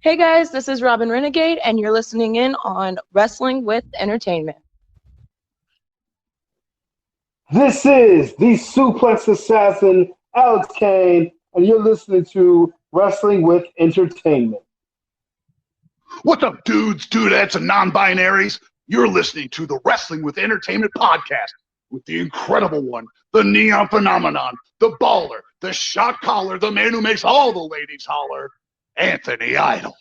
Hey guys, this is Robin Renegade, and you're listening in on Wrestling with Entertainment. This is the Suplex Assassin, Alex Kane, and you're listening to Wrestling with Entertainment. What's up, dudes, dudettes, and non-binaries? You're listening to the Wrestling with Entertainment podcast with the incredible one, the neon phenomenon, the baller, the shot caller, the man who makes all the ladies holler, Anthony Idol.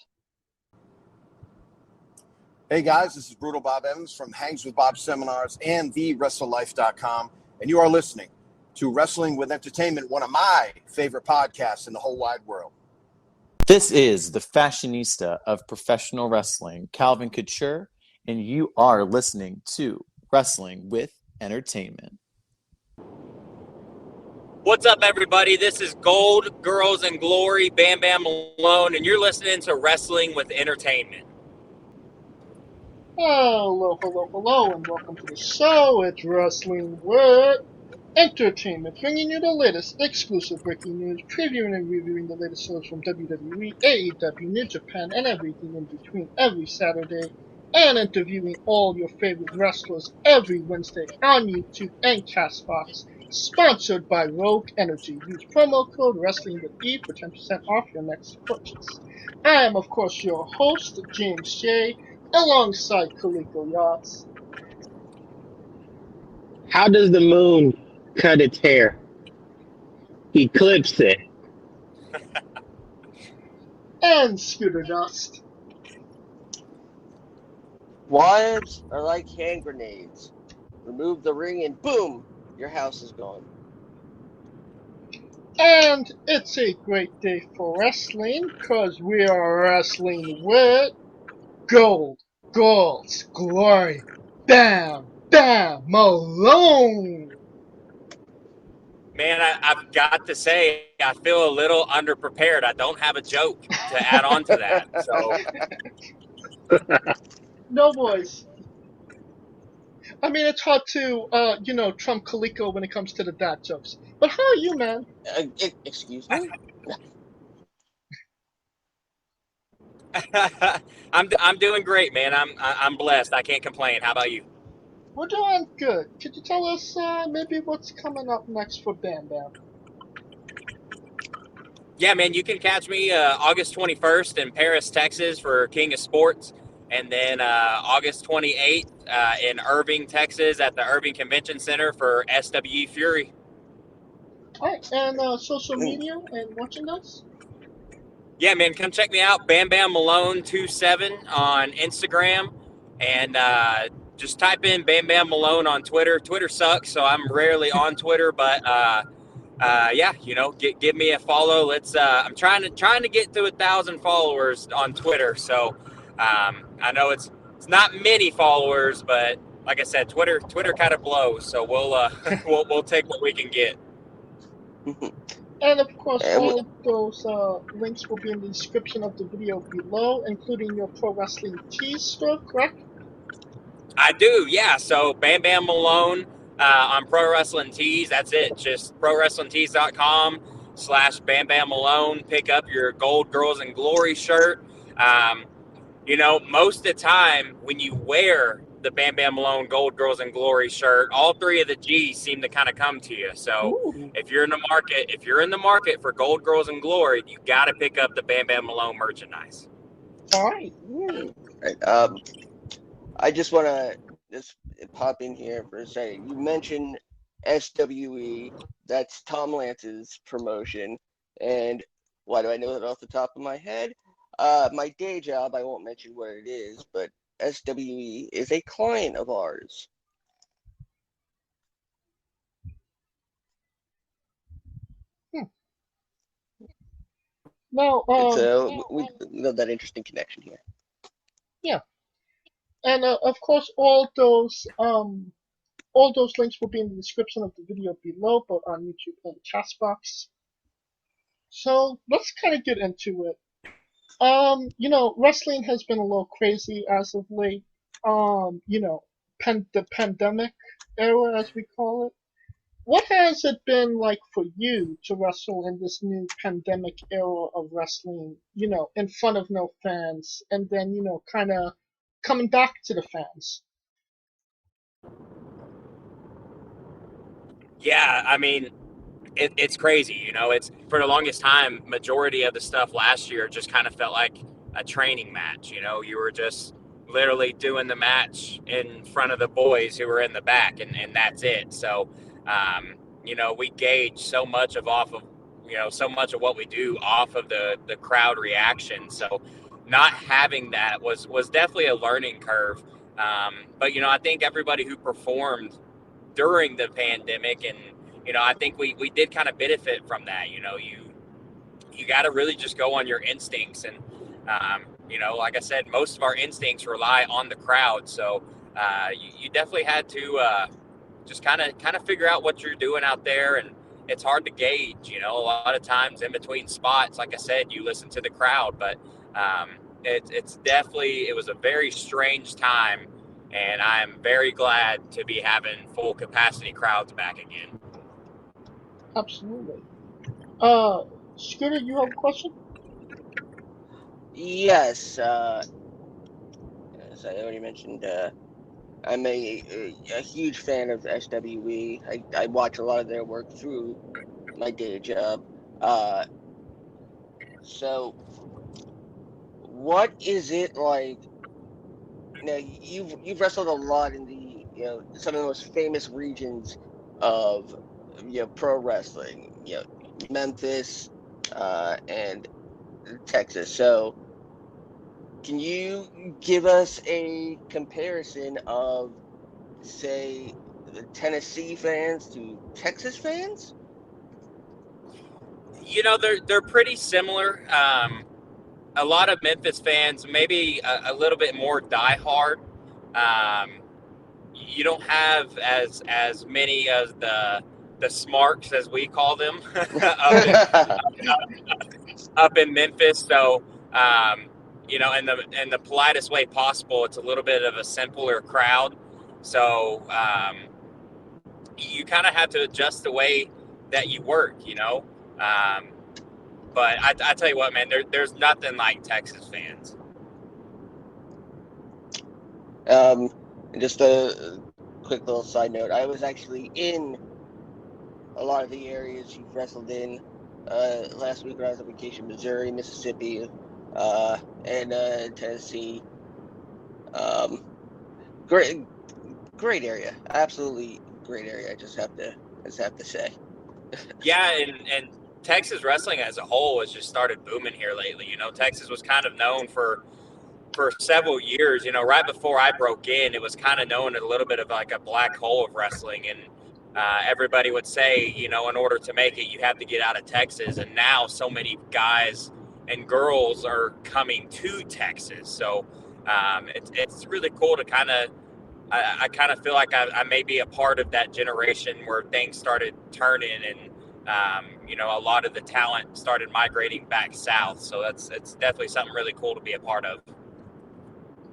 Hey guys, this is Brutal Bob Evans from Hangs with Bob Seminars and TheWrestleLife.com, and you are listening to Wrestling with Entertainment, one of my favorite podcasts in the whole wide world. This is the fashionista of professional wrestling, Calvin Couture, and you are listening to Wrestling with Entertainment. What's up, everybody? This is Gold, Girls, and Glory, Bam Bam Malone, and you're listening to Wrestling with Entertainment. Hello, and welcome to the show. It's Wrestling with Entertainment, bringing you the latest exclusive breaking news, previewing and reviewing the latest shows from WWE, AEW, New Japan, and everything in between every Saturday, and interviewing all your favorite wrestlers every Wednesday on YouTube and Castbox. Sponsored by Rogue Energy. Use promo code WrestlingWithE for 10% off your next purchase. I am, of course, your host, James J., alongside Kaliko Yachts. How does the moon cut its hair? Eclipse it. And Scooter Dust. Wives are like hand grenades. Remove the ring and boom, your house is gone. And it's a great day for wrestling, because we are wrestling with Gold, Glory, Bam, Bam, Malone. Man, I've got to say, I feel a little underprepared. I don't have a joke to add on to that. So, No, boys. I mean, it's hard to, trump Kaliko when it comes to the dad jokes. But how are you, man? Excuse me? I'm doing great, man. I'm blessed. I can't complain. How about you? We're doing good. Could you tell us maybe what's coming up next for Bam Bam? Yeah, man, you can catch me August 21st in Paris, Texas for King of Sports. And then August 28th in Irving, Texas at the Irving Convention Center for SWE Fury. All right, and social media and merchandise? Yeah, man, come check me out. Bam Bam Malone 27 on Instagram. And just type in Bam Bam Malone on Twitter. Twitter sucks, so I'm rarely on Twitter. But, yeah, give me a follow. Let's. I'm trying to get to 1,000 followers on Twitter. So I know it's not many followers, but like I said, Twitter kind of blows. So we'll take what we can get. And of course, all those links will be in the description of the video below, including your Pro Wrestling Tees store, correct? I do, yeah. So Bam Bam Malone on Pro Wrestling Tees. That's it. Just ProWrestlingTees.com/Bam Bam Malone. Pick up your Gold Girls and Glory shirt. Most of the time when you wear the Bam Bam Malone Gold Girls and Glory shirt, all three of the G's seem to kind of come to you. So if you're in the market for Gold Girls and Glory, you got to pick up the Bam Bam Malone merchandise. All right. I just want to just pop in here for a second. You mentioned SWE. That's Tom Lance's promotion. And why do I know that off the top of my head? My day job, I won't mention what it is, but SWE is a client of ours. Now, so we have that interesting connection here. Yeah, and of course, all those links will be in the description of the video below, both on YouTube and Castbox. So let's kind of get into it. Wrestling has been a little crazy as of late. The pandemic era, as we call it. What has it been like for you to wrestle in this new pandemic era of wrestling, in front of no fans, and then, kind of coming back to the fans? Yeah, I mean, it's crazy. It's for the longest time, majority of the stuff last year just kind of felt like a training match. You were just literally doing the match in front of the boys who were in the back, and that's it. So, we gauge so much of off of, so much of what we do off of the crowd reaction. So, not having that was definitely a learning curve. But I think everybody who performed during the pandemic, and I think we did kind of benefit from that. You got to really just go on your instincts, and like I said, most of our instincts rely on the crowd. So you definitely had to just kind of figure out what you're doing out there, and it's hard to gauge. A lot of times in between spots, like I said, you listen to the crowd, but it's definitely, it was a very strange time, and I'm very glad to be having full capacity crowds back again. Absolutely. Scooter, you have a question? Yes, as I already mentioned, I'm a huge fan of SWE. I watch a lot of their work through my day job. So what is it like? You've wrestled a lot in the some of the most famous regions of pro wrestling, Memphis, and Texas. So can you give us a comparison of, say, the Tennessee fans to Texas fans? They're pretty similar. A lot of Memphis fans, maybe a little bit more diehard. You don't have as many of the smarks, as we call them, up in Memphis. So, in the politest way possible, it's a little bit of a simpler crowd. So, you kind of have to adjust the way that you work. But I tell you what, man, there's nothing like Texas fans. Just a quick little side note. I was actually in a lot of the areas you've wrestled in last week when I was on vacation: Missouri, Mississippi, and Tennessee. Great area, absolutely great area. I just have to say. Yeah, and Texas wrestling as a whole has just started booming here lately. Texas was kind of known for several years. Right before I broke in, it was kind of known as a little bit of like a black hole of wrestling, and everybody would say, in order to make it, you have to get out of Texas. And now so many guys and girls are coming to Texas, so it's really cool to kind of. I kind of feel like I may be a part of that generation where things started turning, and a lot of the talent started migrating back south. So it's definitely something really cool to be a part of.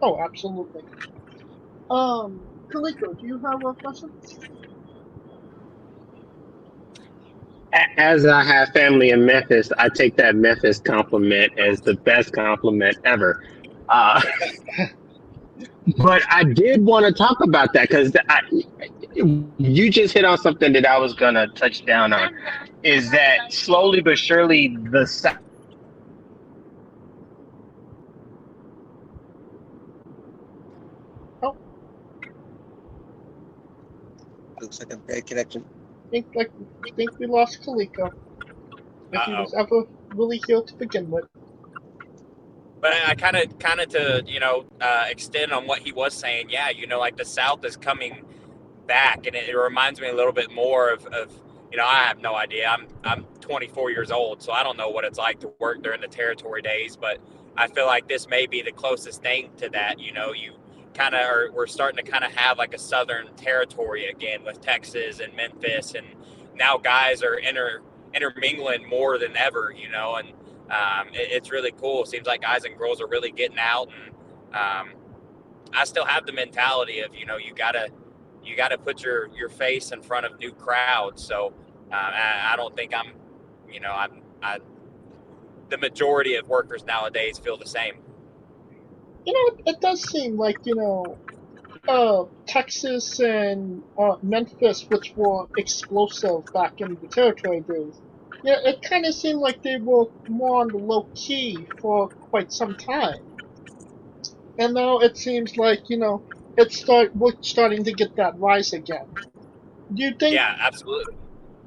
Oh, absolutely. Kaliko, do you have a question? As I have family in Memphis, I take that Memphis compliment as the best compliment ever. Uh, but I did want to talk about that because you just hit on something that I was going to touch down on. Is that slowly but surely the South? Oh, Looks like a bad connection. think we lost Kaliko. If he was ever really here to begin with. But I kind of to extend on what he was saying. Yeah, like the South is coming back, and it reminds me a little bit more of I have no idea. I'm 24 years old, so I don't know what it's like to work during the territory days. But I feel like this may be the closest thing to that. You kind of we're starting to kind of have like a Southern territory again with Texas and Memphis, and now guys are intermingling more than ever. And it's really cool. It seems like guys and girls are really getting out, and I still have the mentality of you gotta you got to put your face in front of new crowds. So I don't think the majority of workers nowadays feel the same. It does seem like, Texas and Memphis, which were explosive back in the territory days, it kind of seemed like they were more on the low key for quite some time. And now it seems like, we're starting to get that rise again. Do you think Yeah, absolutely.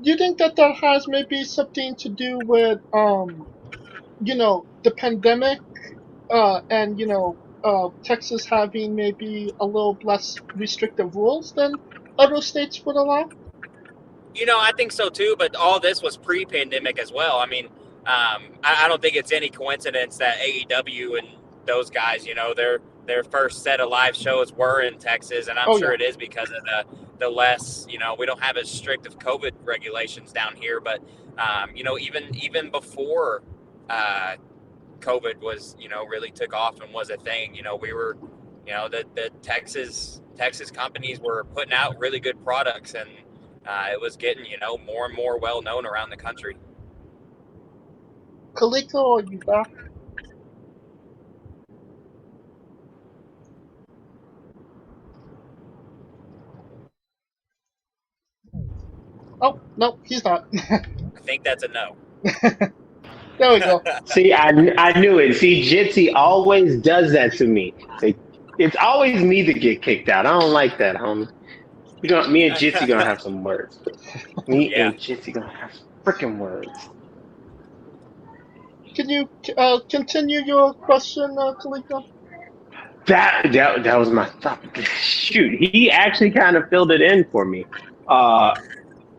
that has maybe something to do with the pandemic, and Texas having maybe a little less restrictive rules than other states would allow? I think so too, but all this was pre-pandemic as well. I mean, I don't think it's any coincidence that AEW and those guys, their first set of live shows were in Texas, and I'm sure it is because of the less, we don't have as strict of COVID regulations down here. But even before COVID was, really took off and was a thing, we were, the Texas companies were putting out really good products, and it was getting, more and more well known around the country. Kaliko, are you back? Oh, no, he's not. I think that's a no. There we go. See, I knew it. See, Jitsi always does that to me. It's always me that get kicked out. I don't like that, homie. Me and Jitsi gonna have some words. Me and Jitsi gonna have some freaking words. Can you continue your question, Kaliko? That was my thought. Shoot, he actually kind of filled it in for me.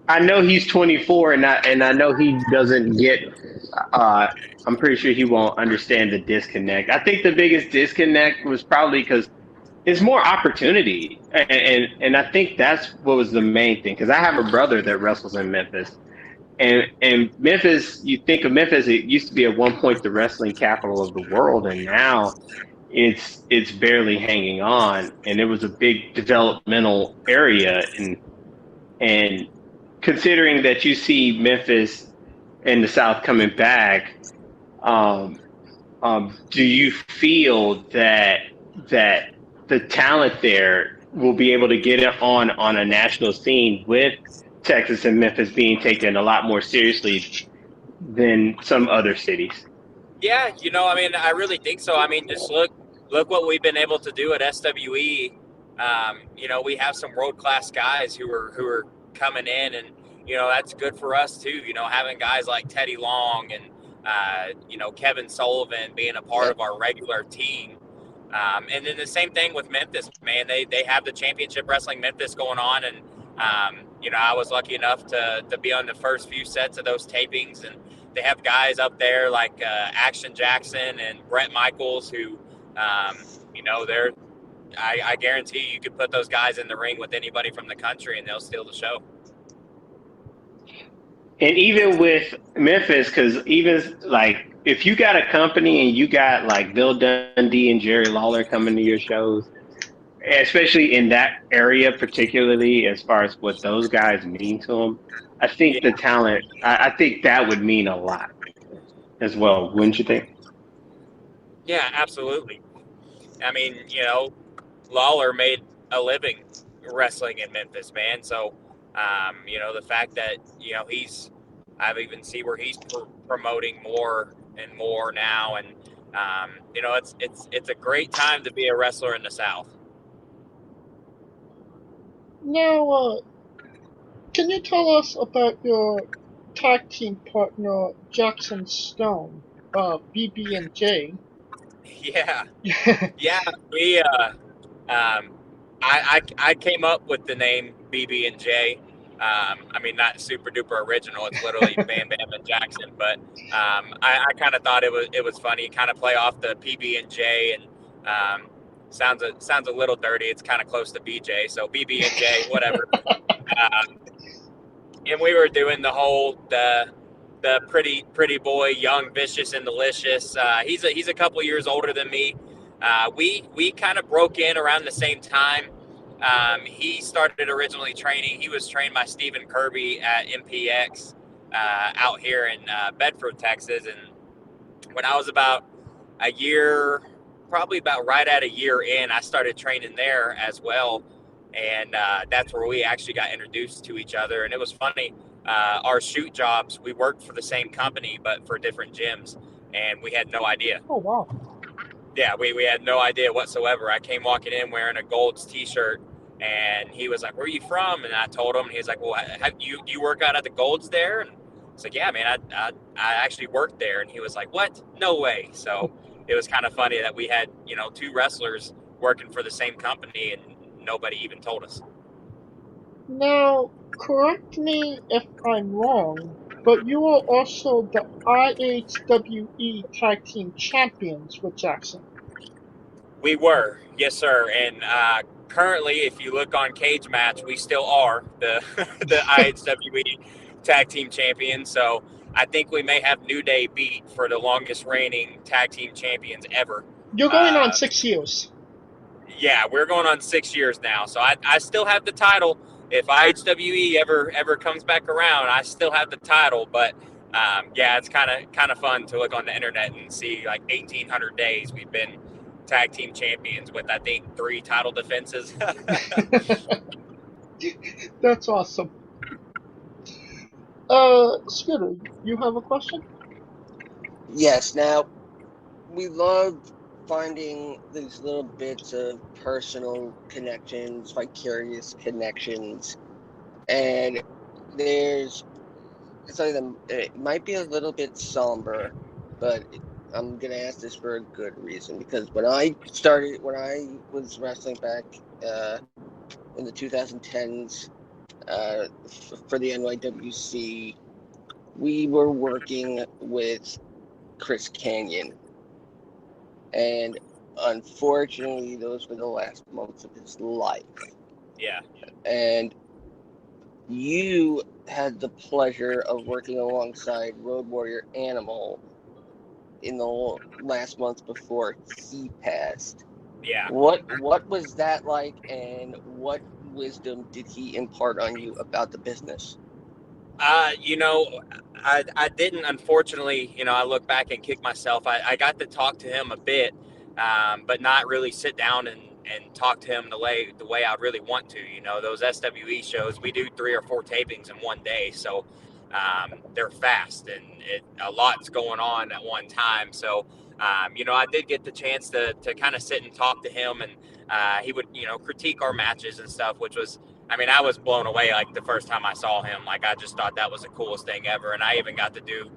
I know he's 24, and I know he doesn't get. I'm pretty sure he won't understand the disconnect. I think the biggest disconnect was probably because it's more opportunity, and I think that's what was the main thing. Because I have a brother that wrestles in Memphis, and Memphis. You think of Memphis, it used to be at one point the wrestling capital of the world, and now it's barely hanging on. And it was a big developmental area, and considering that you see Memphis and the South coming back, do you feel that the talent there will be able to get it on a national scene with Texas and Memphis being taken a lot more seriously than some other cities? Yeah, I really think so. I mean, just look what we've been able to do at SWE. We have some world-class guys who are coming in, and that's good for us too, having guys like Teddy Long and Kevin Sullivan being a part of our regular team. And then the same thing with Memphis, man. They have the Championship Wrestling Memphis going on, and I was lucky enough to be on the first few sets of those tapings, and they have guys up there like Action Jackson and Brett Michaels who they're I guarantee you could put those guys in the ring with anybody from the country and they'll steal the show. And even with Memphis, because even like if you got a company and you got like Bill Dundee and Jerry Lawler coming to your shows, especially in that area, particularly as far as what those guys mean to them, I think the talent, I think that would mean a lot as well, wouldn't you think? Yeah, absolutely. I mean, Lawler made a living wrestling in Memphis, man. So, the fact that, I even see where he's promoting more and more now. And, it's a great time to be a wrestler in the South. Now, can you tell us about your tag team partner, Jackson Stone, BB and J? Yeah. Yeah. We, I came up with the name BB and J. I mean, not super duper original. It's literally Bam Bam and Jackson. But I kind of thought it was funny. Kind of play off the PB and J, and sounds a little dirty. It's kind of close to BJ, so BB and J, whatever. And we were doing the whole the pretty boy, young, vicious, and delicious. He's a couple years older than me. We kind of broke in around the same time. He started originally training. He was trained by Stephen Kirby at MPX out here in Bedford, Texas. And when I was about a year, probably about right at a year in, I started training there as well. And that's where we actually got introduced to each other. And it was funny. Our shoot jobs, we worked for the same company, but for different gyms. And we had no idea. Oh, wow. Yeah, we had no idea whatsoever. I came walking in wearing a Gold's t-shirt, and he was like, "Where are you from?" And I told him, and he was like, "Well, have you work out at the Gold's there?" And it's like, "Yeah, man, I actually worked there." And he was like, "What? No way!" So it was kind of funny that we had, you know, two wrestlers working for the same company, and nobody even told us. Now, correct me if I'm wrong, but you are also the IHWE Tag Team Champions with Jackson. We were, yes, sir. And currently, if you look on Cage Match, we still are the the IHWE Tag Team Champions. So I think we may have New Day beat for the longest reigning Tag Team Champions ever. You're going on 6 years. Yeah, we're going on 6 years now. So I still have the title. If IHWE ever comes back around, I still have the title. But yeah, it's kind of fun to look on the internet and see like 1,800 days we've been tag team champions with, I think, 3 title defenses. That's awesome. Scooter, you have a question? Yes. Now, we love finding these little bits of personal connections, vicarious connections, and there's something that it might be a little bit somber, but I'm gonna ask this for a good reason, because when I was wrestling back in the 2010s for the NYWC, we were working with Chris Kanyon, and unfortunately, those were the last months of his life. Yeah. And you had the pleasure of working alongside Road Warrior Animal in the last month before he passed. Yeah. What was that like, and what wisdom did he impart on you about the business? You know, I didn't, unfortunately. You know, I look back and kick myself. I got to talk to him a bit, but not really sit down and talk to him the way I'd really want to. You know, those SWE shows, we do 3 or 4 tapings in one day, so they're fast and a lot's going on at one time. So, you know, I did get the chance to kind of sit and talk to him, and he would, you know, critique our matches and stuff, which was, I mean, I was blown away like the first time I saw him. Like, I just thought that was the coolest thing ever. And I even got to do,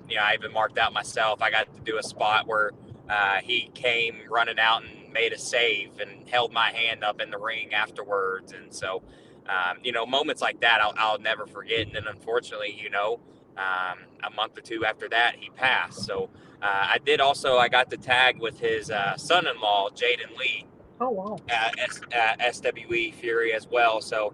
you know, I even marked out myself. I got to do a spot where he came running out and made a save and held my hand up in the ring afterwards. And so, you know, moments like that I'll never forget. And then unfortunately, you know, a month or 2 after that, he passed. So I got to tag with his son-in-law, Jaden Lee. Oh, wow. SWE Fury as well. So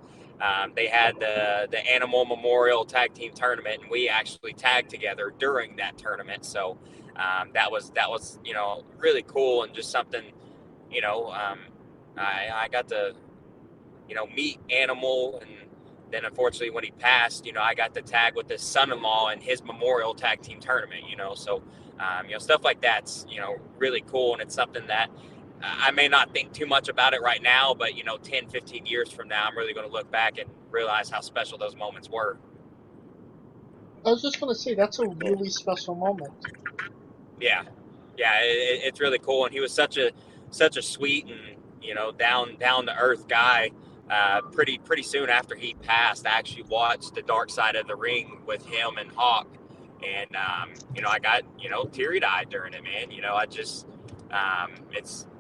they had the Animal Memorial Tag Team Tournament, and we actually tagged together during that tournament. So that was you know, really cool, and just something, you know, I got to, you know, meet Animal, and then unfortunately when he passed, you know, I got to tag with his son-in-law in his Memorial Tag Team Tournament. You know, so you know, stuff like that's, you know, really cool, and it's something that I may not think too much about it right now, but, you know, 10, 15 years from now, I'm really going to look back and realize how special those moments were. I was just going to say, that's a really special moment. Yeah. Yeah, it's really cool. And he was such a sweet and, you know, down to earth guy. Pretty soon after he passed, I actually watched the Dark Side of the Ring with him and Hawk. And, you know, I got, you know, teary-eyed during it, man. You know, I just,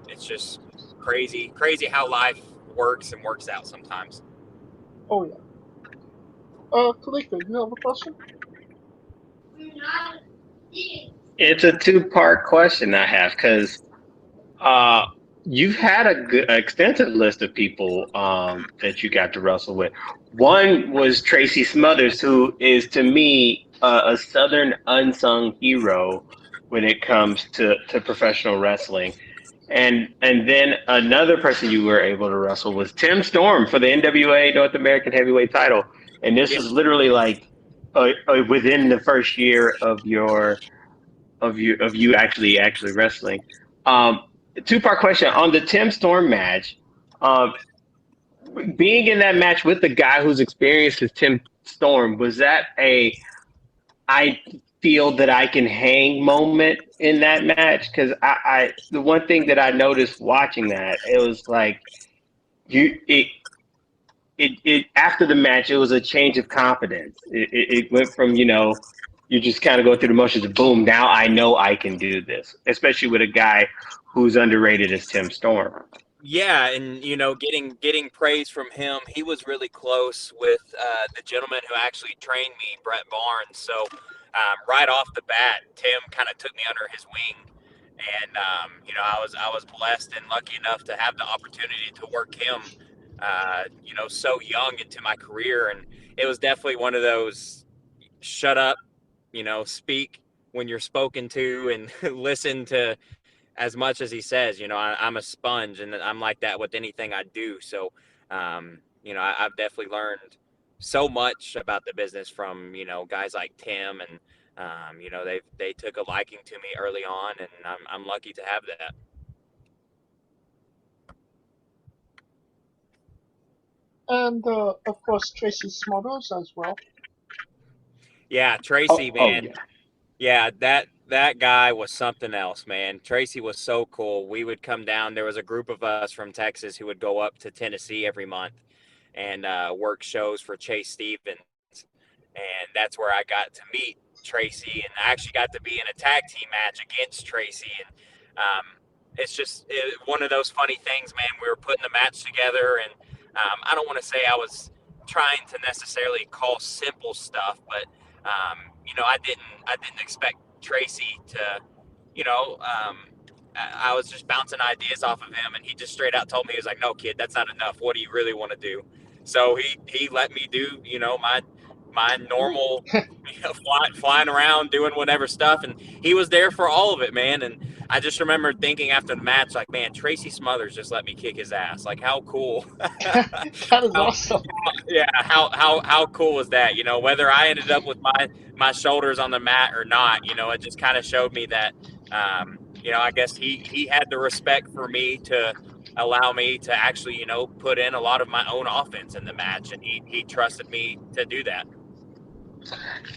it's just crazy how life works and works out sometimes. Oh, yeah. Kalika, you have a question? It's a 2-part question I have, because you've had a good, extensive list of people that you got to wrestle with. One was Tracy Smothers, who is, to me, a Southern unsung hero when it comes to professional wrestling. And then another person you were able to wrestle was Tim Storm for the NWA North American Heavyweight title. And this Yeah. was literally like within the first year of you actually wrestling. Um, Two-part question on the Tim Storm match. Um, Being in that match with the guy whose experience is Tim Storm, was that a I feel that I can hang moment in that match? Because the one thing that I noticed watching that, it was like you it after the match, it was a change of confidence. It went from, you just kind of go through the motions of boom, now I know I can do this, especially with a guy who's underrated as Tim Storm. Yeah, and getting praise from him. He was really close with the gentleman who actually trained me, Brett Barnes. So right off the bat, Tim kind of took me under his wing, and I was blessed and lucky enough to have the opportunity to work him. So young into my career, and it was definitely one of those shut up, speak when you're spoken to, and listen to as much as he says. I'm a sponge, and I'm like that with anything I do. So, I've definitely learned so much about the business from, guys like Tim, and, they took a liking to me early on, and I'm lucky to have that. And of course, Tracy Smothers as well. Yeah, Tracy, man. Yeah. Yeah, that guy was something else, man. Tracy was so cool. We would come down. There was a group of us from Texas who would go up to Tennessee every month and work shows for Chase Stevens, and that's where I got to meet Tracy, and I actually got to be in a tag team match against Tracy, and it's just one of those funny things, man. We were putting the match together, and I don't want to say I was trying to necessarily call simple stuff, but I didn't expect Tracy to, I was just bouncing ideas off of him, and he just straight out told me, he was like, "No, kid, that's not enough. What do you really want to do?" So he let me do, my normal, flying around doing whatever stuff, and he was there for all of it, man. And I just remember thinking after the match, like, man, Tracy Smothers just let me kick his ass. Like, how cool! That is awesome. Yeah, how cool was that? Whether I ended up with my shoulders on the mat or not, it just kind of showed me that, I guess he had the respect for me to allow me to actually, put in a lot of my own offense in the match, and he trusted me to do that.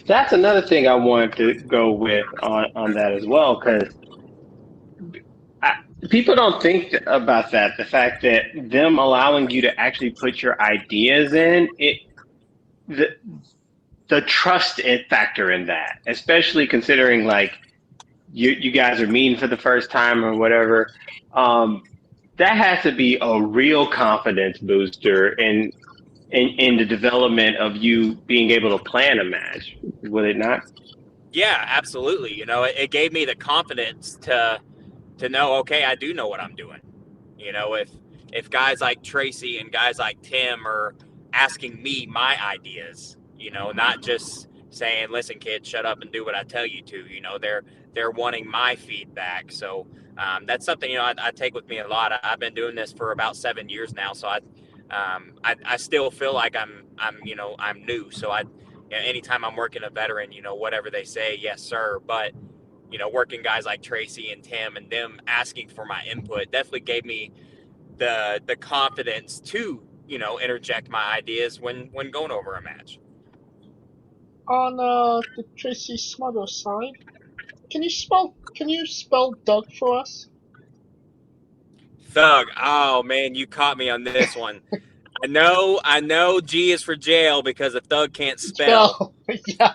That's another thing I wanted to go with on that as well, because people don't think about that. The fact that them allowing you to actually put your ideas in it, the trust factor in that, especially considering like you guys are meeting for the first time or whatever. That has to be a real confidence booster in the development of you being able to plan a match, would it not? Yeah, absolutely. It gave me the confidence to know, okay, I do know what I'm doing. If guys like Tracy and guys like Tim are asking me my ideas, not just saying, "Listen, kid, shut up and do what I tell you to." They're wanting my feedback. So that's something I take with me a lot. I've been doing this for about 7 years now, so I still feel like I'm new. So anytime I'm working a veteran, whatever they say, yes sir. But working guys like Tracy and Tim and them asking for my input definitely gave me the confidence to interject my ideas when going over a match. On the Tracy Smothers side, can you spell Doug for us? Thug. Oh man, you caught me on this one. I know G is for jail because a thug can't spell. Yeah.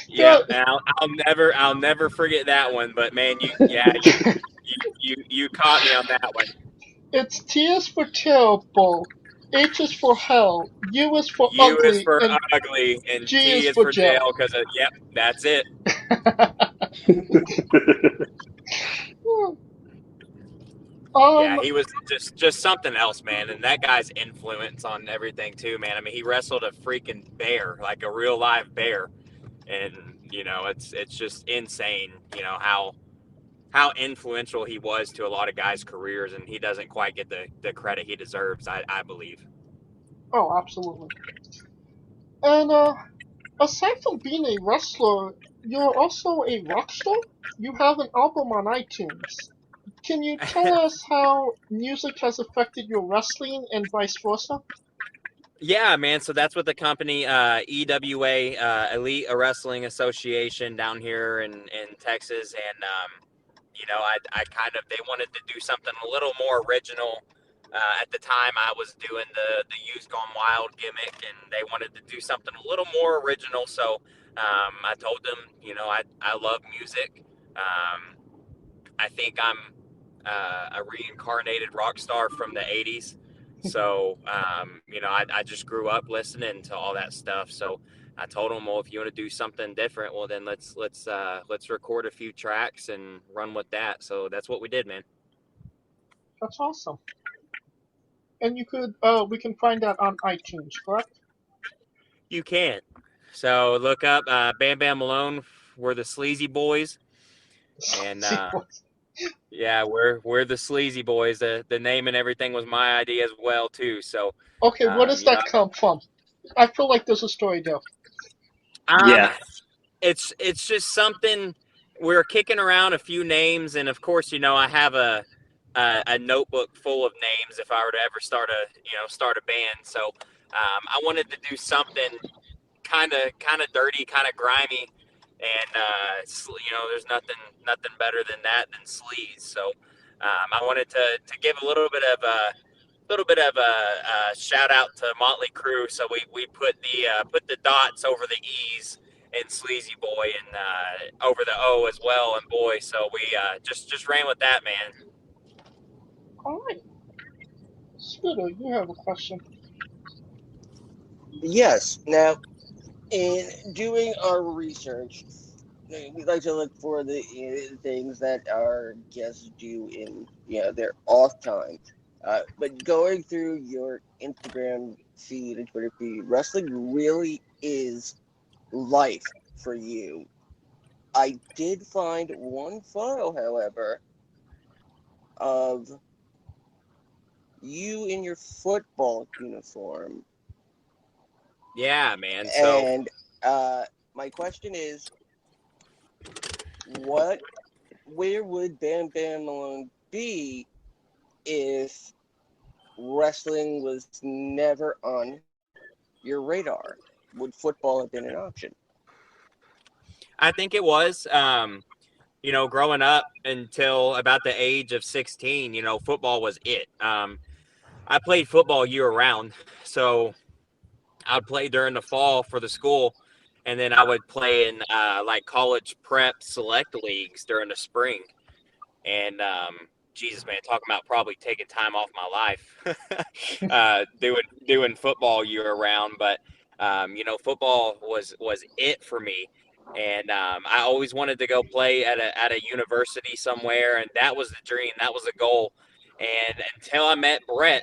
Yeah, I'll never forget that one. But man, you caught me on that one. It's T is for terrible, H is for hell, U is for U ugly, is for and ugly, and G T is is for for jail. jail because yep, that's it. Yeah, he was just something else, man. And that guy's influence on everything too, man. I mean, he wrestled a freaking bear, like a real live bear, and it's just insane, how influential he was to a lot of guys' careers, and he doesn't quite get the credit he deserves, I believe. Oh, absolutely. And aside from being a wrestler, you're also a rock star. You have an album on iTunes. Can you tell us how music has affected your wrestling and vice versa? Yeah, man. So that's what the company EWA, Elite Wrestling Association down here in Texas, and I kind of, they wanted to do something a little more original. At the time, I was doing the Youth Gone Wild gimmick, and they wanted to do something a little more original. So I told them, I love music. I think I'm a reincarnated rock star from the '80s. So I just grew up listening to all that stuff. So I told them, well, if you want to do something different, well, then let's record a few tracks and run with that. So that's what we did, man. That's awesome. And we can find that on iTunes, correct? You can. So look up Bam Bam Malone. We're the Sleazy Boys, and yeah, we're the Sleazy Boys. The name and everything was my idea as well too. So okay, where does that come from? I feel like there's a story there. Yeah. It's just something. We're kicking around a few names, and of course, I have a notebook full of names if I were to ever start a band. So I wanted to do something kind of dirty, kind of grimy, and there's nothing better than that than sleaze. So I wanted to give a little bit of a shout out to Motley Crue. So we put the dots over the E's in Sleazy Boy, and over the O as well in boy. So we just ran with that, man. All right. Scooter, you have a question. Yes. Now, in doing our research, we like to look for the things that our guests do in their off time. But going through your Instagram feed and Twitter feed, wrestling really is life for you. I did find one photo, however, of you in your football uniform. Yeah, man. So, and my question is, where would Bam Bam Malone be if wrestling was never on your radar? Would football have been an option? I think it was. Growing up until about the age of 16, football was it. I played football year round, so I'd play during the fall for the school, and then I would play in like college prep select leagues during the spring. And Jesus, man, talking about probably taking time off my life, doing football year round. But football was it for me. And I always wanted to go play at a university somewhere, and that was the dream. That was the goal. And until I met Brett,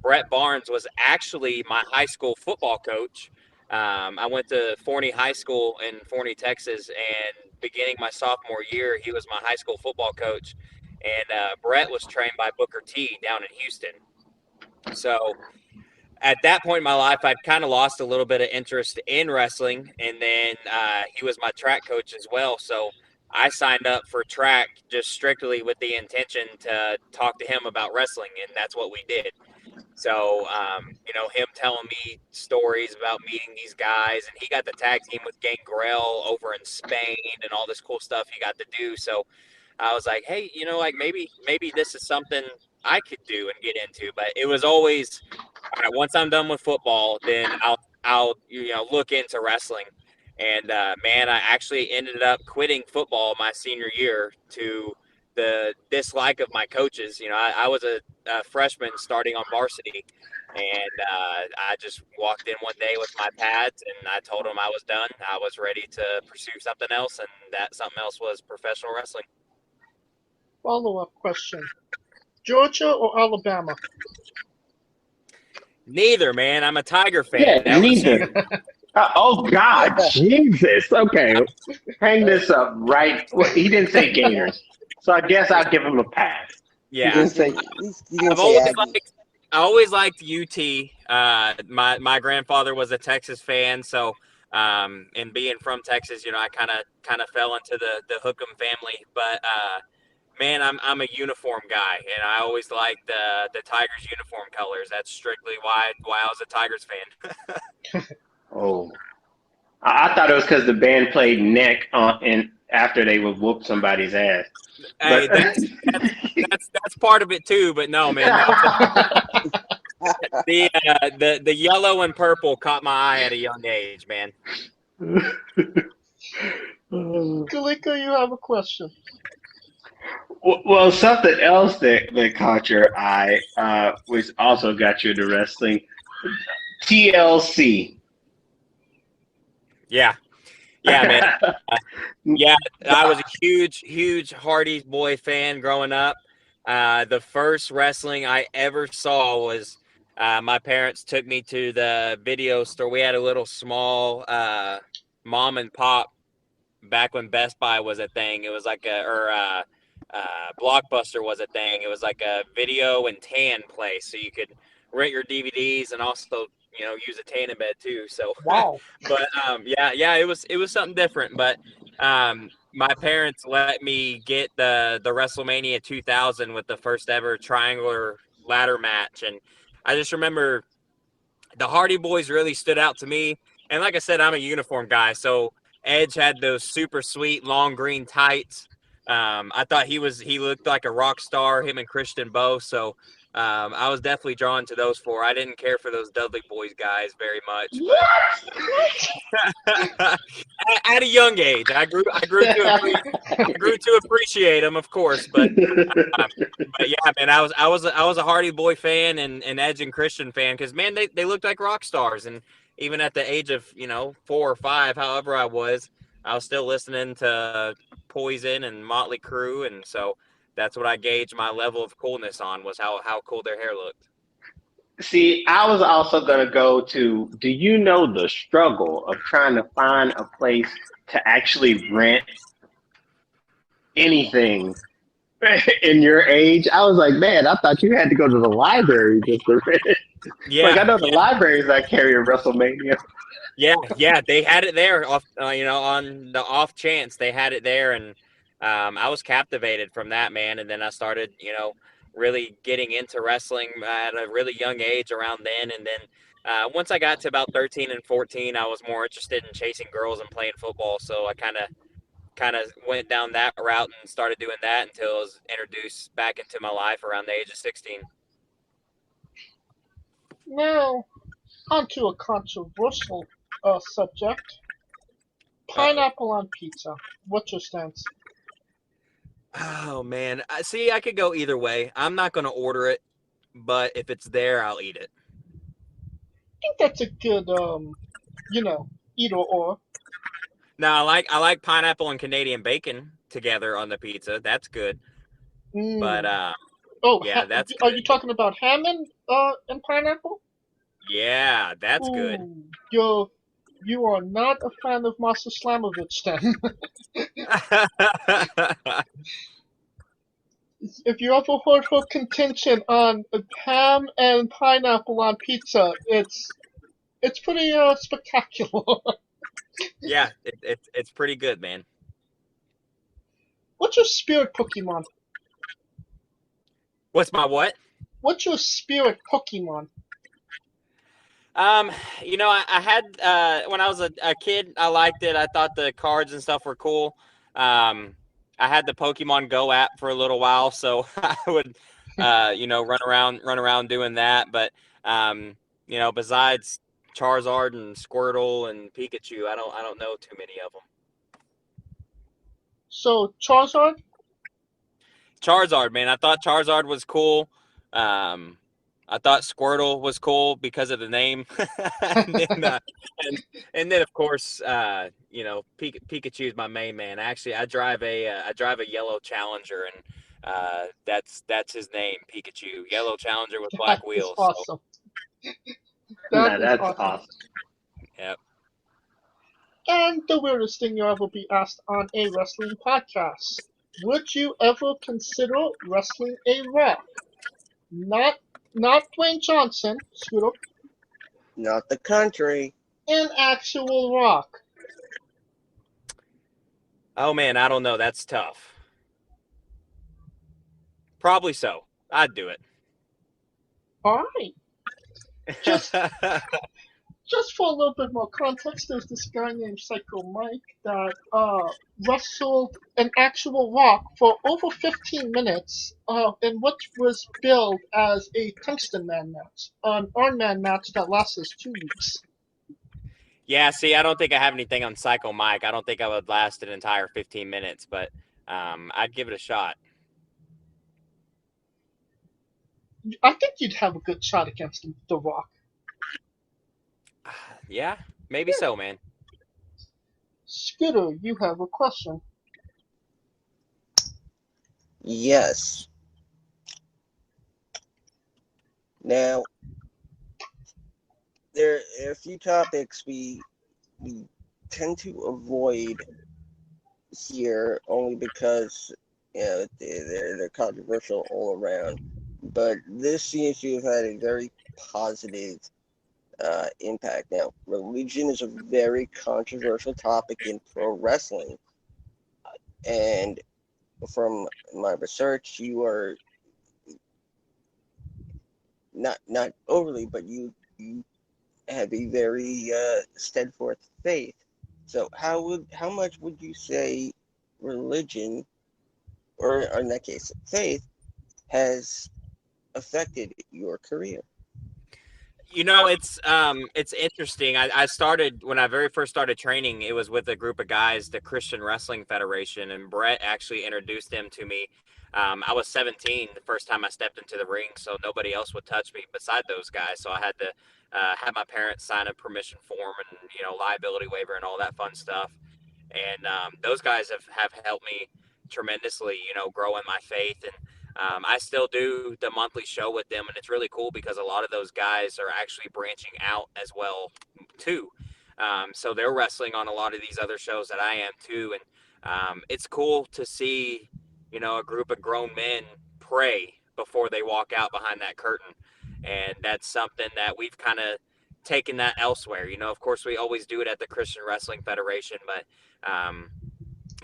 Brett Barnes was actually my high school football coach. I went to Forney High School in Forney, Texas, and beginning my sophomore year, he was my high school football coach. And Brett was trained by Booker T down in Houston. So at that point in my life, I'd kind of lost a little bit of interest in wrestling. And then he was my track coach as well. So I signed up for track just strictly with the intention to talk to him about wrestling. And that's what we did. So, him telling me stories about meeting these guys, and he got the tag team with Gangrel over in Spain and all this cool stuff he got to do. So I was like, hey, maybe this is something I could do and get into. But it was always, all right, once I'm done with football, then I'll look into wrestling. And man, I actually ended up quitting football my senior year to the dislike of my coaches. I was a freshman starting on varsity, and I just walked in one day with my pads, and I told them I was done. I was ready to pursue something else, and that something else was professional wrestling. Follow-up question. Georgia or Alabama? Neither, man. I'm a Tiger fan. Yeah, neither. Oh, God. Jesus. Okay. Hang this up right. Well, he didn't say Gators. So I guess I'll give him a pass. He's Yeah, gonna say I've I always liked UT. My grandfather was a Texas fan, so and being from Texas, I kind of fell into the Hookem family. But man, I'm a uniform guy, and I always liked the Tigers uniform colors. That's strictly why I was a Tigers fan. Oh, I thought it was because the band played neck and after they would whoop somebody's ass. Hey, But that's part of it too. But no, man, the yellow and purple caught my eye at a young age, man. Kalika, you have a question. Well, something else that caught your eye, which also got you into wrestling, TLC. Yeah, man. Yeah, I was a huge Hardy Boy fan growing up. The first wrestling I ever saw was my parents took me to the video store. We had a little small mom and pop back when Best Buy was a thing. It was like Blockbuster was a thing. It was like a video and tan place, so you could rent your DVDs and also use a tanning bed too. So Wow. but yeah, it was something different. But my parents let me get the WrestleMania 2000 with the first ever triangular ladder match, and I just remember the Hardy Boys really stood out to me. And like I said, I'm a uniform guy, so Edge had those super sweet long green tights. I thought he looked like a rock star, him and Christian both. So I was definitely drawn to those four. I didn't care for those Dudley Boys guys very much. But at a young age, I grew to appreciate them, of course. But yeah, man, I was a Hardy Boy fan and Edge and Christian fan because man, they looked like rock stars. And even at the age of 4 or 5, however I was still listening to Poison and Motley Crue, and so that's what I gauged my level of coolness on, was how cool their hair looked. See, I was also going to go to, do you know the struggle of trying to find a place to actually rent anything in your age? I was like, man, I thought you had to go to the library just to rent it. Yeah, like I know the libraries that carry a WrestleMania. Yeah, they had it there off, on the off chance they had it there, and I was captivated from that, man. And then I started, really getting into wrestling at a really young age around then. And then once I got to about 13 and 14, I was more interested in chasing girls and playing football. So I kind of went down that route and started doing that until I was introduced back into my life around the age of 16. Now, onto a controversial subject. Pineapple on pizza. What's your stance? Oh man, see, I could go either way. I'm not going to order it, but if it's there, I'll eat it. I think that's a good, either or. Now, I like pineapple and Canadian bacon together on the pizza. That's good. But yeah, that's Are good. you talking about ham and pineapple? Yeah, that's good. You are not a fan of Master Slamovich then. If you ever heard her contention on ham and pineapple on pizza, it's pretty spectacular. Yeah, it's pretty good, man. What's your spirit Pokemon? What's my what? What's your spirit Pokemon? I had when I was a kid, I liked it. I thought the cards and stuff were cool. I had the Pokemon Go app for a little while, so I would run around doing that. But besides Charizard and Squirtle and Pikachu, I don't know too many of them. So Charizard? Charizard, man. I thought Charizard was cool. I thought Squirtle was cool because of the name. and then of course, Pikachu is my main man. Actually, I drive a yellow Challenger, and that's his name, Pikachu. Yellow Challenger with black wheels. Awesome. So. That's awesome. Yep. And the weirdest thing you'll ever be asked on a wrestling podcast. Would you ever consider wrestling a Rock? Not Dwayne Johnson, Scooter, Not the country. an actual Rock. Oh man, I don't know. That's tough. Probably so. I'd do it. All right. Just for a little bit more context, there's this guy named Psycho Mike that wrestled an actual Rock for over 15 minutes in what was billed as a Tungsten Man match, an Iron Man match that lasted 2 weeks. Yeah, see, I don't think I have anything on Psycho Mike. I don't think I would last an entire 15 minutes, but I'd give it a shot. I think you'd have a good shot against The Rock. Yeah, maybe so, man. Scooter, you have a question. Yes. Now, there are a few topics we tend to avoid here only because they're controversial all around. But this seems to have had a very positive impact. Now, religion is a very controversial topic in pro wrestling, and from my research, you are not overly, but you have a very steadfast faith. So how much would you say religion, or in that case, faith, has affected your career? You know, it's interesting. I started when I very first started training. It was with a group of guys, the Christian Wrestling Federation, and Brett actually introduced them to me. I was 17 the first time I stepped into the ring, so nobody else would touch me beside those guys. So I had to have my parents sign a permission form and liability waiver and all that fun stuff. And those guys have helped me tremendously, grow in my faith. And I still do the monthly show with them, and it's really cool because a lot of those guys are actually branching out as well too. So they're wrestling on a lot of these other shows that I am too, and it's cool to see a group of grown men pray before they walk out behind that curtain, and that's something that we've kind of taken that elsewhere. Of course we always do it at the Christian Wrestling Federation, but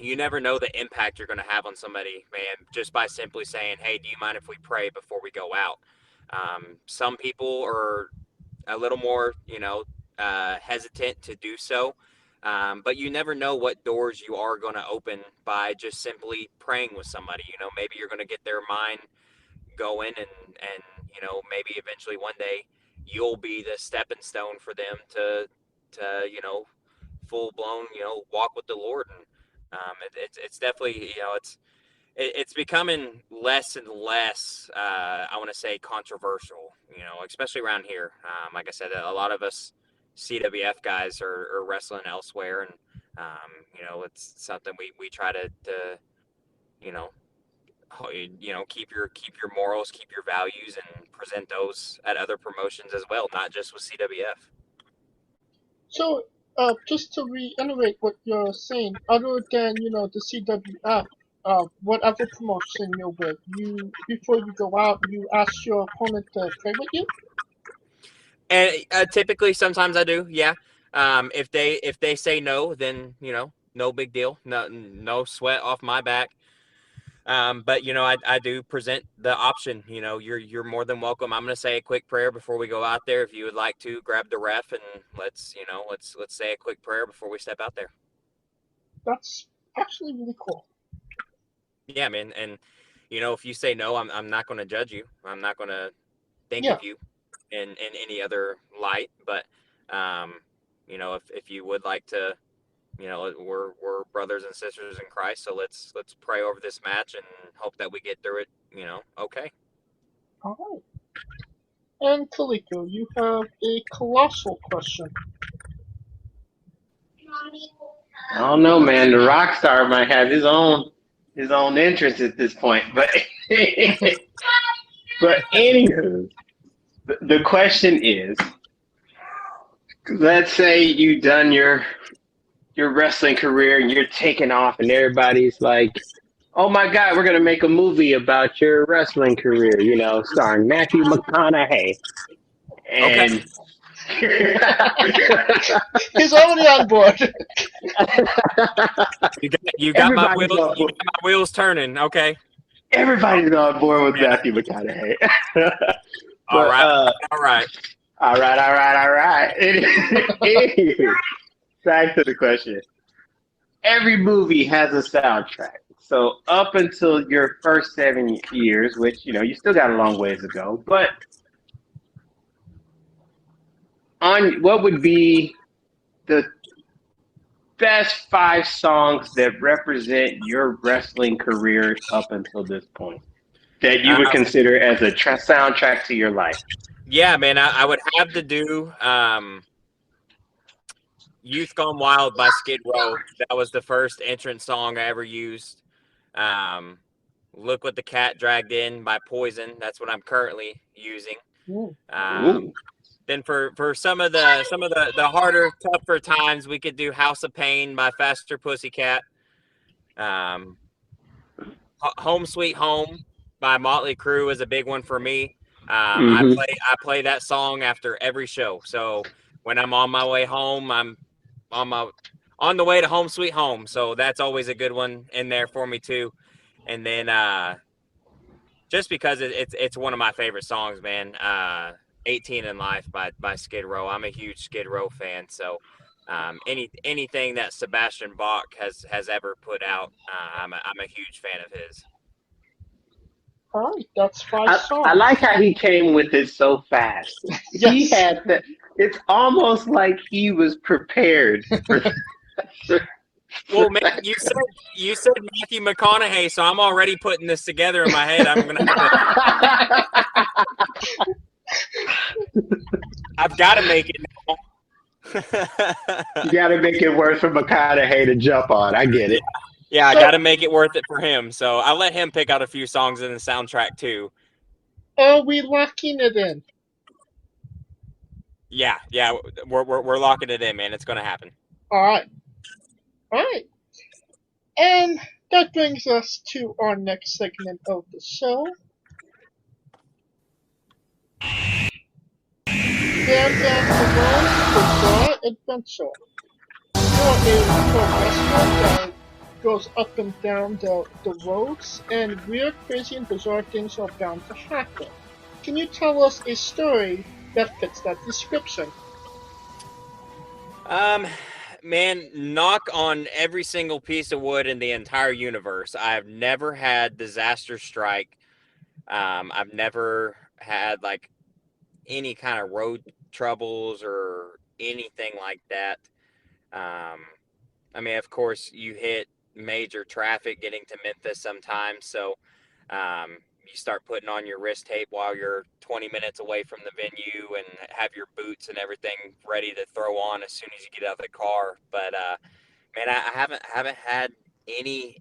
you never know the impact you're going to have on somebody, man, just by simply saying, hey, do you mind if we pray before we go out? Some people are a little more, hesitant to do so. But you never know what doors you are going to open by just simply praying with somebody. Maybe you're going to get their mind going and maybe eventually one day you'll be the stepping stone for them to full blown, walk with the Lord. And it's definitely, it's becoming less and less, I want to say, controversial, especially around here. Like I said, a lot of us CWF guys are wrestling elsewhere, and it's something we try to keep your morals, keep your values, and present those at other promotions as well, not just with CWF. So, just to reiterate what you're saying, other than the CWF, what other promotion you're with, before you go out, you ask your opponent to pray with you? And typically, sometimes I do, yeah. If they say no, then no big deal, no sweat off my back. But I do present the option. You're more than welcome. I'm going to say a quick prayer before we go out there. If you would like to, grab the ref and let's say a quick prayer before we step out there. That's actually really cool. Yeah, man. And if you say no, I'm not going to judge you. I'm not going to think of you in any other light. But if you would like to, we're brothers and sisters in Christ, so let's pray over this match and hope that we get through it, okay. All right. And Kaliko, you have a colossal question. I don't know, man. The rock star might have his own interest at this point, but but anywho, the question is, let's say you've done your wrestling career and you're taking off, and everybody's like, oh my God, we're gonna make a movie about your wrestling career, starring Matthew McConaughey. Okay. And He's already on board. You got my everybody's wheels. on You board. got my wheels turning. Okay. Everybody's on board with Man, Matthew McConaughey. all but right. All right. all right. Anyway, back to the question. Every movie has a soundtrack. So up until your first 7 years, which you still got a long ways to go, but on what would be the best 5 songs that represent your wrestling career up until this point that you would consider as a soundtrack to your life? Yeah, man, I would have to do Youth Gone Wild by Skid Row. That was the first entrance song I ever used. Look What the Cat Dragged In by Poison. That's what I'm currently using. Then for some of the harder, tougher times, we could do House of Pain by Faster Pussycat. Home Sweet Home by Motley Crue is a big one for me. I play that song after every show. So when I'm on my way home, I'm on the way to Home Sweet Home. So that's always a good one in there for me too. And then just because it's one of my favorite songs, man. 18 in Life by Skid Row. I'm a huge Skid Row fan. So anything that Sebastian Bach has ever put out, I'm a huge fan of his. All right, that's 5 songs. I like how he came with it so fast. Yes. He had that. It's almost like he was prepared for. Well, man, you said Matthew McConaughey, so I'm already putting this together in my head. I'm gonna I've got to make it now. You got to make it worth for McConaughey to jump on. I get it. Yeah, I got to make it worth it for him. So I'll let him pick out a few songs in the soundtrack too. Are we locking it in? Yeah, we're locking it in, man. It's gonna happen. All right. And that brings us to our next segment of the show. Bam Bam Malone Bizarre Adventure. You're a pro wrestler that goes up and down the roads, and weird, crazy, and bizarre things are bound to happen. Can you tell us a story that fits that description? Man, knock on every single piece of wood in the entire universe. I've never had disaster strike. I've never had like any kind of road troubles or anything like that. I mean, of course, you hit major traffic getting to Memphis sometimes, so you start putting on your wrist tape while you're 20 minutes away from the venue and have your boots and everything ready to throw on as soon as you get out of the car. But man, I haven't had any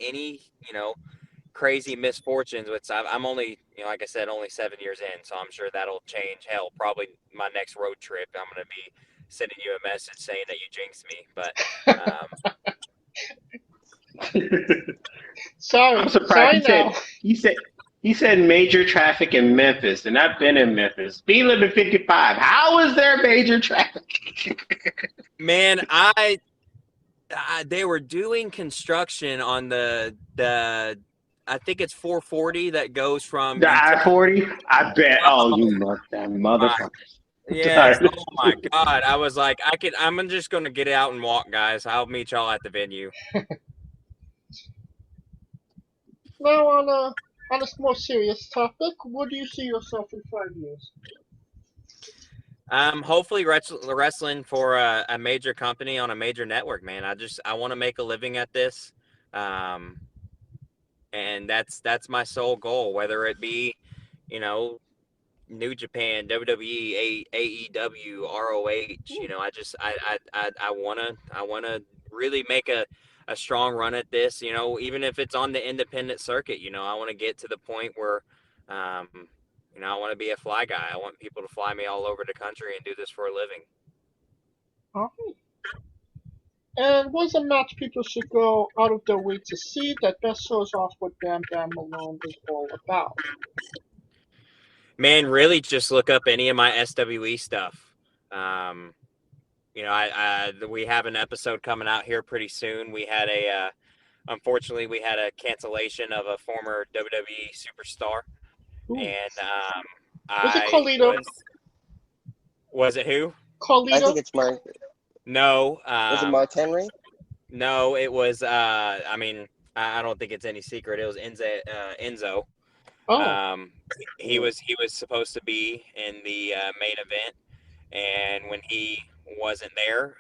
crazy misfortunes. Which I'm only, like I said, only 7 years in, so I'm sure that'll change. Hell, probably my next road trip, I'm gonna be sending you a message saying that you jinxed me. But Sorry, I'm surprised now. he said major traffic in Memphis, and I've been in Memphis. Speed limit 55. How is there major traffic? Man, they were doing construction on the I think it's 440 that goes from The I-40. I bet. Oh, you motherfucker. Yes. Oh my God. I was like, I'm just gonna get out and walk, guys. I'll meet y'all at the venue. Now on a more serious topic, where do you see yourself in 5 years? Hopefully wrestling for a major company on a major network, man. I want to make a living at this. And that's my sole goal, whether it be, New Japan, WWE, AEW, ROH. I wanna really make a strong run at this. Even if it's on the independent circuit. I want to get to the point where, I want to be a fly guy. I want people to fly me all over the country and do this for a living. All right. And was a match people should go out of their way to see that best shows off what Bam Bam Malone is all about. Man, really just look up any of my SWE stuff. You know, we have an episode coming out here pretty soon. We had unfortunately, we had a cancellation of a former WWE superstar. Ooh. And Was it Carlito? Was it who? Carlito? I think it's Mark. No. Was it Mark Henry? No, it was. I mean, I don't think it's any secret. It was Enzo. Oh. He was supposed to be in the main event, and when he wasn't there,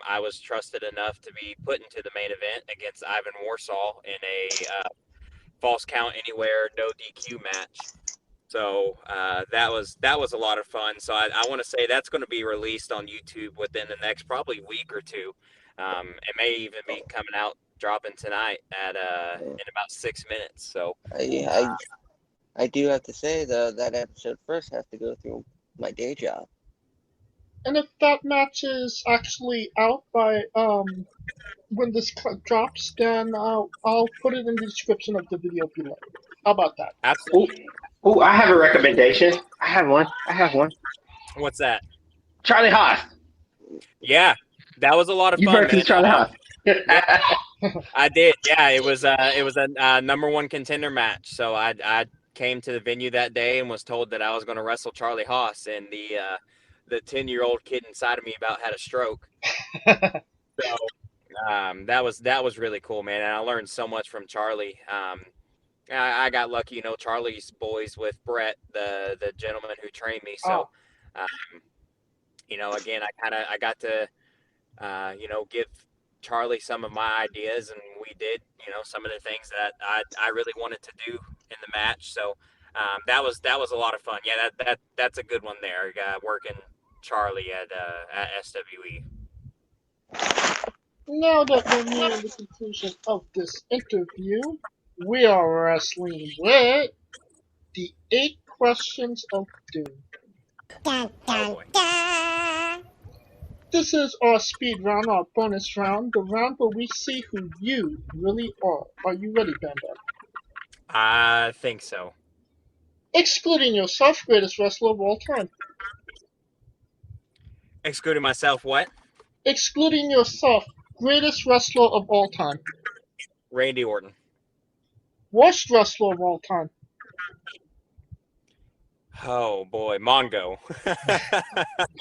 I was trusted enough to be put into the main event against Ivan Warsaw in a false count anywhere, no DQ match. So that was a lot of fun. So I want to say that's going to be released on YouTube within the next probably week or two. It may even be coming out, dropping tonight at in about 6 minutes. So I do have to say though that episode first has to go through my day job. And if that match is actually out by when this drops, then I'll put it in the description of the video below. How about that? Absolutely. Oh, I have a recommendation. I have one. What's that? Charlie Haas. Yeah, that was a lot of fun. You versus Charlie Haas. Yeah, I did. Yeah, it was a number one contender match. So I came to the venue that day and was told that I was going to wrestle Charlie Haas, and the 10-year-old kid inside of me about had a stroke. So that was really cool, man. And I learned so much from Charlie. I got lucky, you know, Charlie's boys with Brett, the gentleman who trained me. So, you know, again, I got to, you know, give Charlie some of my ideas, and we did, you know, some of the things that I really wanted to do in the match. So that was a lot of fun. Yeah, that's a good one there. Working Charlie at SWE. Now that we're nearing the conclusion of this interview, we are wrestling with the 8 questions of doom. Dun, dun, dun. This is our speed round, our bonus round, the round where we see who you really are. Are you ready, Bam Bam? I think so. Excluding yourself, greatest wrestler of all time. Excluding myself, what? Excluding yourself, greatest wrestler of all time. Randy Orton. Worst wrestler of all time. Oh boy, Mongo.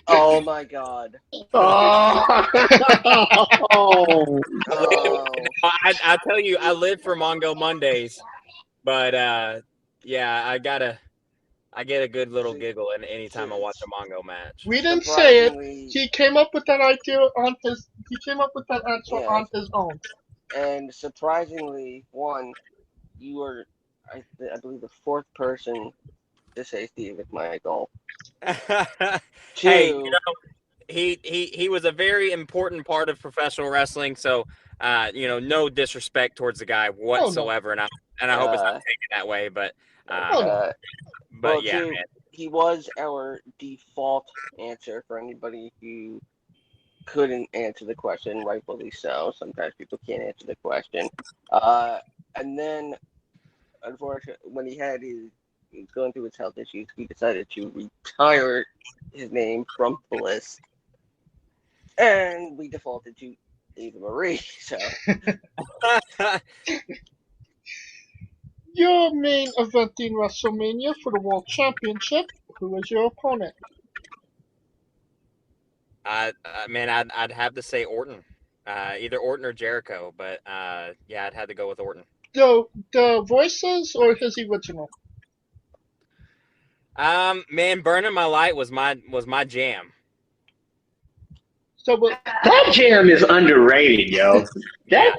Oh my god. Oh. Oh. I tell you, I live for Mongo Mondays, but yeah, I get a good little giggle anytime I watch a Mongo match. We didn't say it. He came up with that idea on his. He came up with that answer on his own. And surprisingly, one, you were, I believe, the 4th person to say Steve McMichael. Two, hey, you know, he was a very important part of professional wrestling. So, you know, no disrespect towards the guy whatsoever, and I hope it's not taken that way. But, well, yeah, two, man. He was our default answer for anybody who couldn't answer the question, rightfully so. Sometimes people can't answer the question. And then, unfortunately, when he was going through his health issues, he decided to retire his name from the list. And we defaulted to Ava Marie. So Your main eventing WrestleMania for the World Championship. Who was your opponent? Man, I'd have to say Orton. Either Orton or Jericho, but yeah, I'd have to go with Orton. The voices or his original? Man, Burning My Light was my jam. So that jam is underrated, yo. That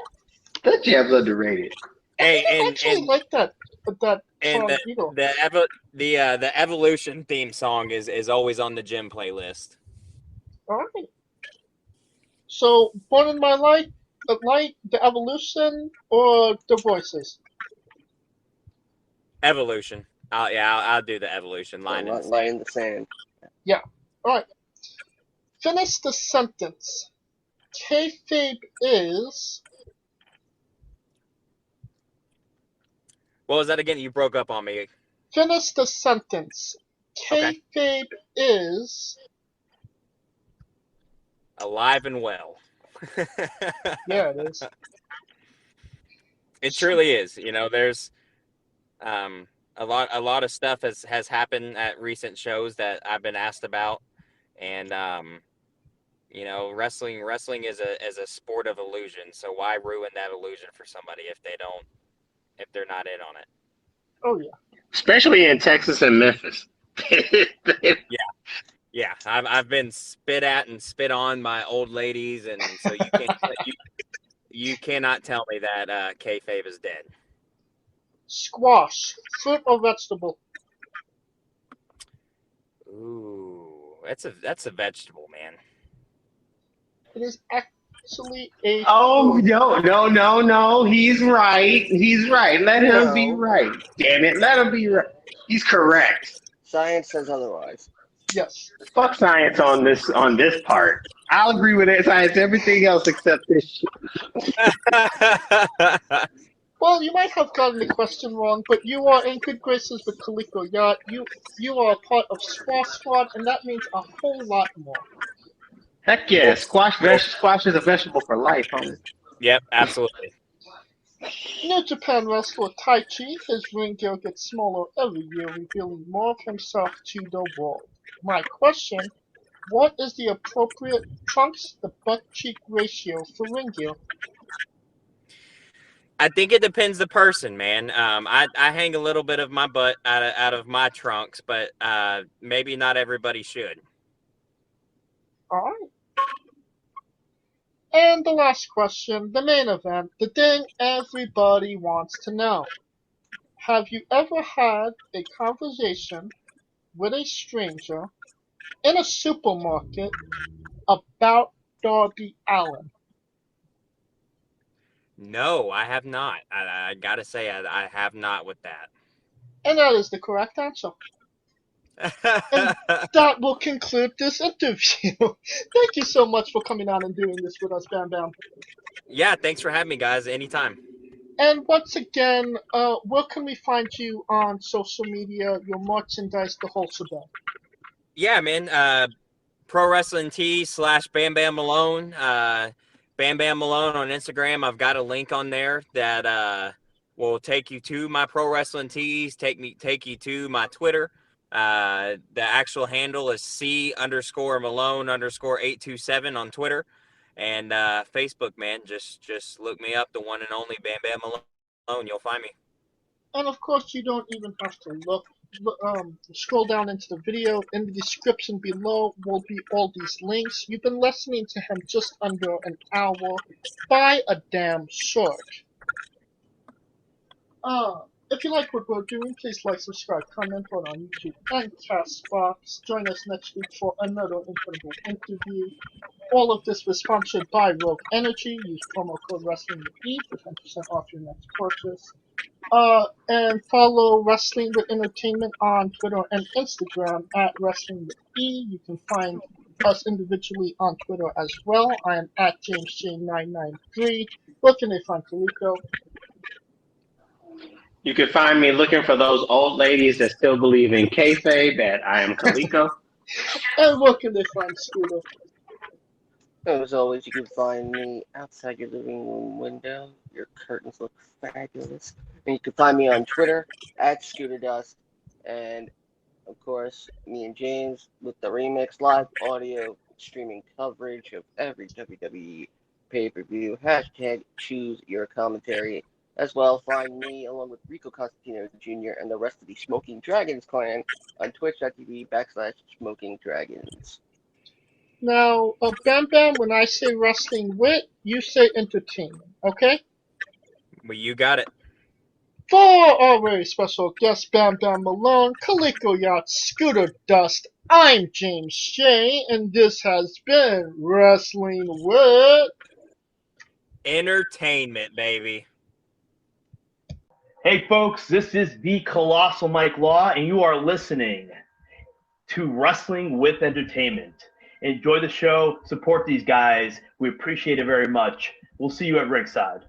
jam's underrated. Hey, I actually like that and song. the Evolution theme song is always on the gym playlist. All right. So, Burning My Light, the Evolution, or the voices? Evolution. I'll do the Evolution line. In the sand. Yeah. All right. Finish the sentence. Kayfabe is What was that again? You broke up on me. finish the sentence. Okay. Kayfabe is Alive and well. yeah, it is. It truly is. There's a lot of stuff has happened at recent shows that I've been asked about, and wrestling is a sport of illusion. So why ruin that illusion for somebody if they're not in on it? Oh yeah. Especially in Texas and Memphis. Yeah. I've been spit at and spit on by old ladies, and so you cannot tell me that kayfabe is dead. Squash, fruit or vegetable? Ooh, that's a vegetable, man. It is actually a Oh, fruit. no. He's right. He's right. Let him be No. right. Damn it. Let him be right. He's correct. Science says otherwise. Yes. Fuck science on this part. I'll agree with it, science, everything else except this shit. Well, you might have gotten the question wrong, but you are in good graces with Kaliko Yacht. You are a part of Squash Squad, and that means a whole lot more. Heck yeah. Squash is a vegetable for life, homie. Yep, absolutely. New Japan wrestler Tai Chi, his ring gear gets smaller every year, revealing more of himself to the world. My question, what is the appropriate trunks to butt cheek ratio for ring gear? I think it depends the person, man. I hang a little bit of my butt out of my trunks, but maybe not everybody should. Alright. And the last question, the main event, the thing everybody wants to know. Have you ever had a conversation with a stranger in a supermarket about Darby Allin? No, I have not. I gotta say, I have not with that. And that is the correct answer. And that will conclude this interview. Thank you so much for coming on and doing this with us, Bam Bam. Yeah, thanks for having me, guys. Anytime. And once again, where can we find you on social media, your merchandise, the whole shebang? Yeah, man. Pro Wrestling T / Bam Bam Malone. Bam Bam Malone on Instagram. I've got a link on there that will take you to my Pro Wrestling Tees. Take you to my Twitter. The actual handle is C_Malone_827 on Twitter. And Facebook, man, just look me up, the one and only Bam Bam Malone. You'll find me. And of course, you don't even have to look. Scroll down into the video. In the description below will be all these links. You've been listening to him just under an hour. Buy a damn shirt. If you like what we're doing, please like, subscribe, comment on YouTube and Castbox. Join us next week for another incredible interview. All of this was sponsored by Rogue Energy. Use promo code WrestlingWithE for 10% off your next purchase. And follow Wrestling with Entertainment on Twitter and Instagram at Wrestling with E. You can find us individually on Twitter as well. I am at JamesJ993. Where can they find Kaliko? You can find me looking for those old ladies that still believe in kayfabe, that I am Kaliko. And where can they find Scooter? As always, you can find me outside your living room window. Your curtains look fabulous. And you can find me on Twitter at ScooterDust. And, of course, me and James with the Remix live audio streaming coverage of every WWE pay-per-view. Hashtag choose your commentary. As well, find me along with Rico Constantino Jr. and the rest of the Smoking Dragons clan on twitch.tv/Smoking Dragons. Now, Bam Bam, when I say wrestling wit, you say entertainment, okay? Well, you got it. For our very special guest, Bam Bam Malone, Kaliko Yacht, Scooter Dust, I'm James J, and this has been Wrestling with Entertainment, baby. Hey folks, this is the Colossal Mike Law, and you are listening to Wrestling with Entertainment. Enjoy the show. Support these guys. We appreciate it very much. We'll see you at ringside.